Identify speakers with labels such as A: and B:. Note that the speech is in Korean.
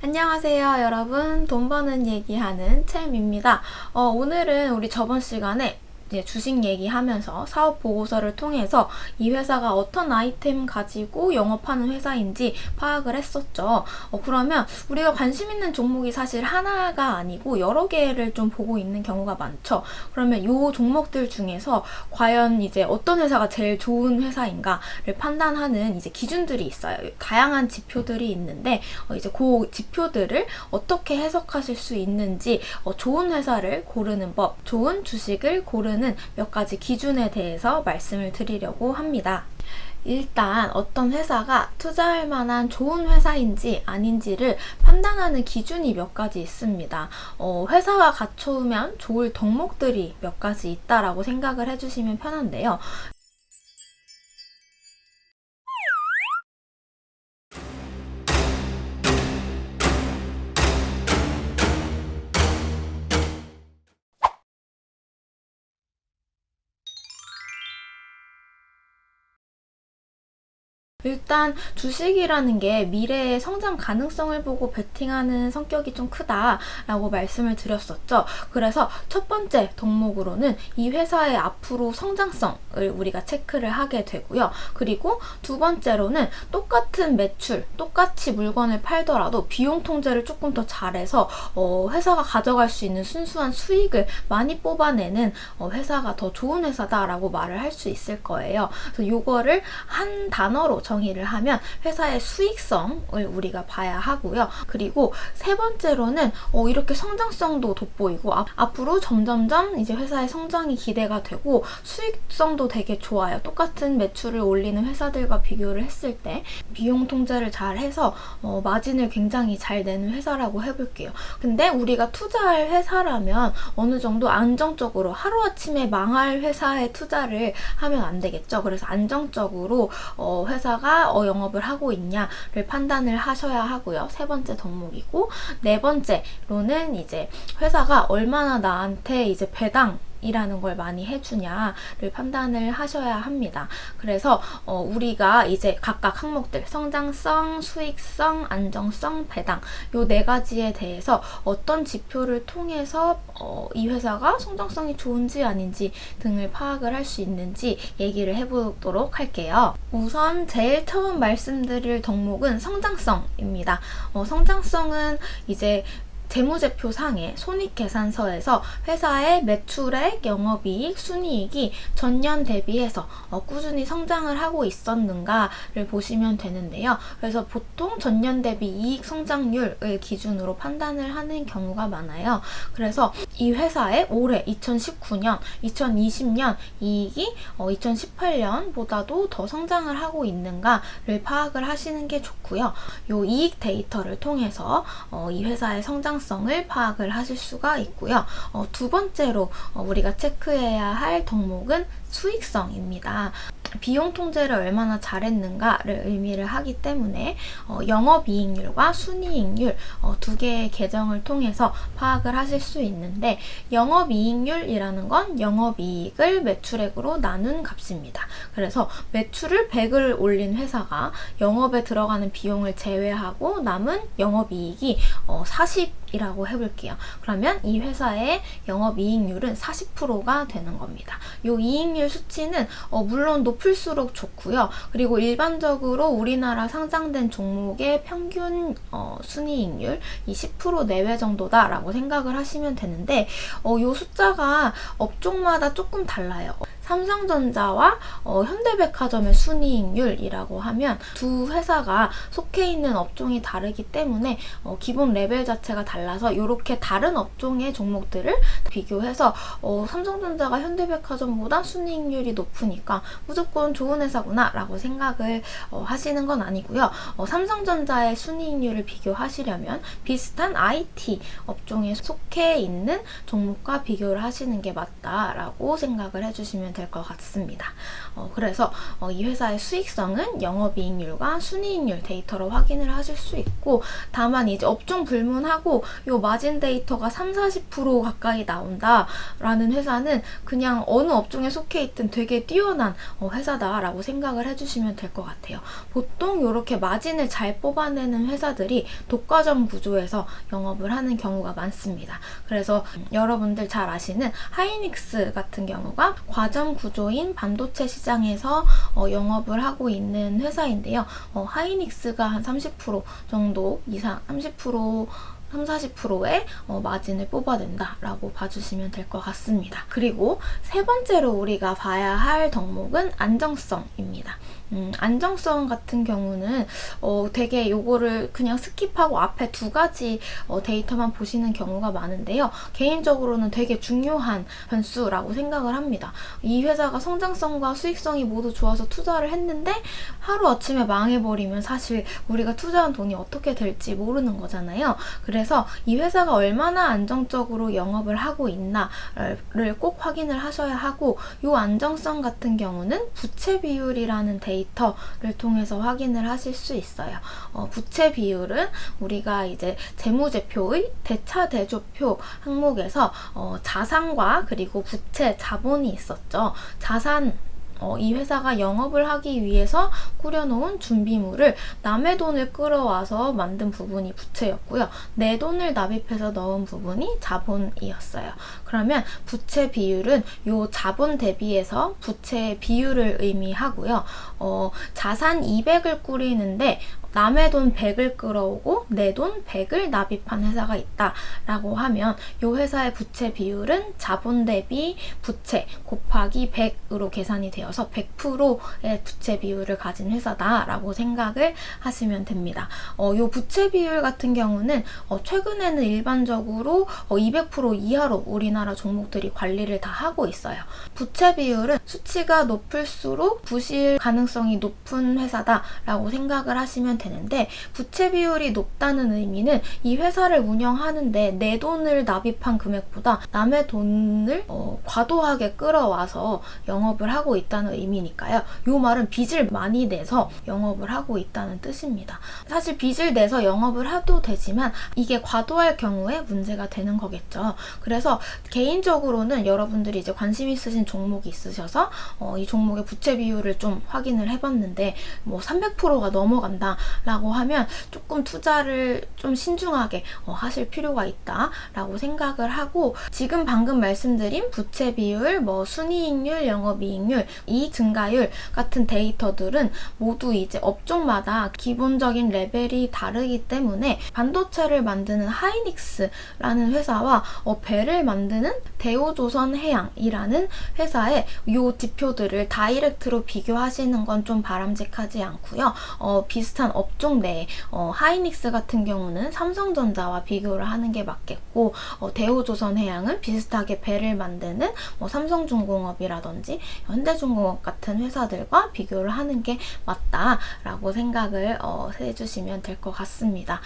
A: 안녕하세요 여러분, 돈 버는 얘기하는 챔입니다. 오늘은 우리 저번 시간에 이제 주식 얘기하면서 사업 보고서를 통해서 이 회사가 어떤 아이템 가지고 영업하는 회사인지 파악을 했었죠. 그러면 우리가 관심 있는 종목이 사실 하나가 아니고 여러 개를 좀 보고 있는 경우가 많죠. 그러면 이 종목들 중에서 과연 이제 어떤 회사가 제일 좋은 회사인가를 판단하는 이제 기준들이 있어요. 다양한 지표들이 있는데 이제 그 지표들을 어떻게 해석하실 수 있는지 좋은 회사를 고르는 법, 좋은 주식을 고르는 몇 가지 기준에 대해서 말씀을 드리려고 합니다. 일단 어떤 회사가 투자할 만한 좋은 회사인지 아닌지를 판단하는 기준이 몇 가지 있습니다. 회사가 갖추면 좋을 덕목들이 몇 가지 있다라고 생각을 해주시면 편한데요. 일단 주식이라는 게 미래의 성장 가능성을 보고 베팅하는 성격이 좀 크다라고 말씀을 드렸었죠. 그래서 첫 번째 덕목으로는 이 회사의 앞으로 성장성을 우리가 체크를 하게 되고요. 그리고 두 번째로는 똑같은 매출, 똑같이 물건을 팔더라도 비용 통제를 조금 더 잘해서 회사가 가져갈 수 있는 순수한 수익을 많이 뽑아내는 회사가 더 좋은 회사다라고 말을 할 수 있을 거예요. 그래서 요거를 한 단어로 정의를 하면 회사의 수익성을 우리가 봐야 하고요. 그리고 세 번째로는 이렇게 성장성도 돋보이고 앞으로 점점점 이제 회사의 성장이 기대가 되고 수익성도 되게 좋아요. 똑같은 매출을 올리는 회사들과 비교를 했을 때 비용 통제를 잘 해서 마진을 굉장히 잘 내는 회사라고 해볼게요. 근데 우리가 투자할 회사라면 어느 정도 안정적으로 하루아침에 망할 회사에 투자를 하면 안 되겠죠. 그래서 안정적으로 회사가 영업을 하고 있냐를 판단을 하셔야 하고요. 세 번째 덕목이고, 네 번째로는 이제 회사가 얼마나 나한테 이제 배당이라는 걸 많이 해주냐를 판단을 하셔야 합니다. 그래서 우리가 이제 각각 항목들 성장성, 수익성, 안정성, 배당 요 네 가지에 대해서 어떤 지표를 통해서 이 회사가 성장성이 좋은지 아닌지 등을 파악을 할 수 있는지 얘기를 해보도록 할게요. 우선 제일 처음 말씀드릴 덕목은 성장성입니다. 성장성은 이제 재무제표상의 손익계산서에서 회사의 매출액, 영업이익, 순이익이 전년 대비해서 꾸준히 성장을 하고 있었는가를 보시면 되는데요. 그래서 보통 전년 대비 이익 성장률을 기준으로 판단을 하는 경우가 많아요. 그래서 이 회사의 올해 2019년, 2020년 이익이 2018년보다도 더 성장을 하고 있는가를 파악을 하시는 게 좋고요. 이 이익 데이터를 통해서 이 회사의 성장 성을 파악을 하실 수가 있고요. 두 번째로 우리가 체크해야 할 덕목은 수익성입니다. 비용 통제를 얼마나 잘했는가를 의미를 하기 때문에 영업이익률과 순이익률 두 개의 계정을 통해서 파악을 하실 수 있는데, 영업이익률이라는 건 영업이익을 매출액으로 나눈 값입니다. 그래서 매출을 100을 올린 회사가 영업에 들어가는 비용을 제외하고 남은 영업이익이 40이라고 해볼게요. 그러면 이 회사의 영업이익률은 40%가 되는 겁니다. 이 이익률 수치는 물론 높을수록 좋고요. 그리고 일반적으로 우리나라 상장된 종목의 평균 순이익률 이 10% 내외 정도다라고 생각을 하시면 되는데, 이 숫자가 업종마다 조금 달라요. 삼성전자와 현대백화점의 순이익률이라고 하면 두 회사가 속해 있는 업종이 다르기 때문에 기본 레벨 자체가 달라서 이렇게 다른 업종의 종목들을 비교해서 삼성전자가 현대백화점보다 순이익률이 높으니까 무조건 좋은 회사구나 라고 생각을 하시는 건 아니고요. 삼성전자의 순이익률을 비교하시려면 비슷한 IT 업종에 속해 있는 종목과 비교를 하시는 게 맞다라고 생각을 해주시면 됩니다. 될 것 같습니다. 그래서 이 회사의 수익성은 영업이익률과 순이익률 데이터로 확인을 하실 수 있고, 다만 이제 업종 불문하고 요 마진 데이터가 30-40% 가까이 나온다라는 회사는 그냥 어느 업종에 속해 있든 되게 뛰어난 회사다라고 생각을 해주시면 될 것 같아요. 보통 이렇게 마진을 잘 뽑아내는 회사들이 독과점 구조에서 영업을 하는 경우가 많습니다. 그래서 여러분들 잘 아시는 하이닉스 같은 경우가 과점 구조인 반도체 시장에서 영업을 하고 있는 회사인데요. 하이닉스가 한 30% 정도 이상, 30-40%의 마진을 뽑아낸다라고 봐주시면 될 것 같습니다. 그리고 세 번째로 우리가 봐야 할 덕목은 안정성입니다. 안정성 같은 경우는 되게 요거를 그냥 스킵하고 앞에 두 가지 데이터만 보시는 경우가 많은데요. 개인적으로는 되게 중요한 변수라고 생각을 합니다. 이 회사가 성장성과 수익성이 모두 좋아서 투자를 했는데 하루아침에 망해버리면 사실 우리가 투자한 돈이 어떻게 될지 모르는 거잖아요. 그래서 이 회사가 얼마나 안정적으로 영업을 하고 있나를 꼭 확인을 하셔야 하고, 요 안정성 같은 경우는 부채 비율이라는 데이터를 통해서 확인을 하실 수 있어요. 부채 비율은 우리가 이제 재무제표의 대차대조표 항목에서 자산과 그리고 부채, 자본이 있었죠. 자산, 이 회사가 영업을 하기 위해서 꾸려놓은 준비물을 남의 돈을 끌어와서 만든 부분이 부채였고요. 내 돈을 납입해서 넣은 부분이 자본이었어요. 그러면 부채 비율은 요 자본 대비해서 부채의 비율을 의미하고요. 자산 200을 꾸리는데 남의 돈 100을 끌어오고 내 돈 100을 납입한 회사가 있다라고 하면 이 회사의 부채 비율은 자본 대비 부채 곱하기 100으로 계산이 되어서 100%의 부채 비율을 가진 회사다라고 생각을 하시면 됩니다. 이 부채 비율 같은 경우는 최근에는 일반적으로 200% 이하로 우리나라 종목들이 관리를 다 하고 있어요. 부채 비율은 수치가 높을수록 부실 가능성이 높은 회사다라고 생각을 하시면 되는데, 부채 비율이 높다는 의미는 이 회사를 운영하는데 내 돈을 납입한 금액보다 남의 돈을 과도하게 끌어와서 영업을 하고 있다는 의미니까요. 이 말은 빚을 많이 내서 영업을 하고 있다는 뜻입니다. 사실 빚을 내서 영업을 해도 되지만 이게 과도할 경우에 문제가 되는 거겠죠. 그래서 개인적으로는 여러분들이 이제 관심 있으신 종목이 있으셔서 이 종목의 부채 비율을 좀 확인을 해봤는데 300%가 넘어간다 라고 하면 조금 투자를 좀 신중하게 하실 필요가 있다라고 생각을 하고, 지금 방금 말씀드린 부채 비율, 순이익률, 영업이익률, 이익 증가율 같은 데이터들은 모두 이제 업종마다 기본적인 레벨이 다르기 때문에 반도체를 만드는 하이닉스라는 회사와 배를 만드는 대우조선해양이라는 회사의 이 지표들을 다이렉트로 비교하시는 건 좀 바람직하지 않고요. 비슷한 업종 내에 하이닉스 같은 경우는 삼성전자와 비교를 하는 게 맞겠고, 대우조선해양은 비슷하게 배를 만드는 삼성중공업이라든지 현대중공업 같은 회사들과 비교를 하는 게 맞다라고 생각을 해주시면 될 것 같습니다.